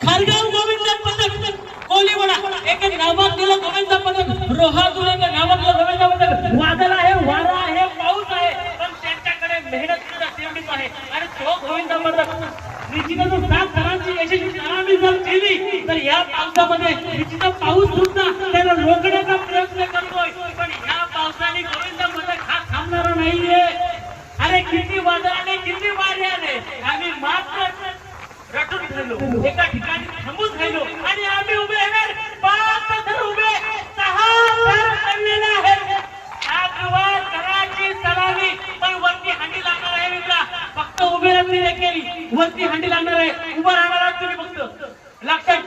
खारगाव गोविंद पदक कोलीवाडा एक नावाजलेलं गोविंद पदक रोहातून एक नावाजलेलं गोविंद पदक वादळ आहे वारा आहे पाऊस आहे पण त्यांच्याकडे मेहनत सुद्धा तेवढीच आहे आणि तो गोविंद पदक निश्चितच जर 7 जणांची यशस्वी सलामी जर केली तर या पावसामध्ये निश्चित पाऊस सुद्धा त्याला रोखण्याचा प्रयत्न करतोय पण या पावसाने गोविंद पदक हा थांबणारा नाहीये अरे किती वादळाने किती वाऱ्याने आम्ही मात्र रटून राहिलो एका ठिकाणी थांबून राहिलो आणि आम्ही उभे आहे 5 थर उभे 6 थर पडलेले आहेत आगवा कराची सलामी पण वरती हंडी लागणार आहे मित्रा फक्त उभे राहणे केली वरती हंडी लागणार आहे उभा राहणार आहात तुम्ही फक्त लक्षात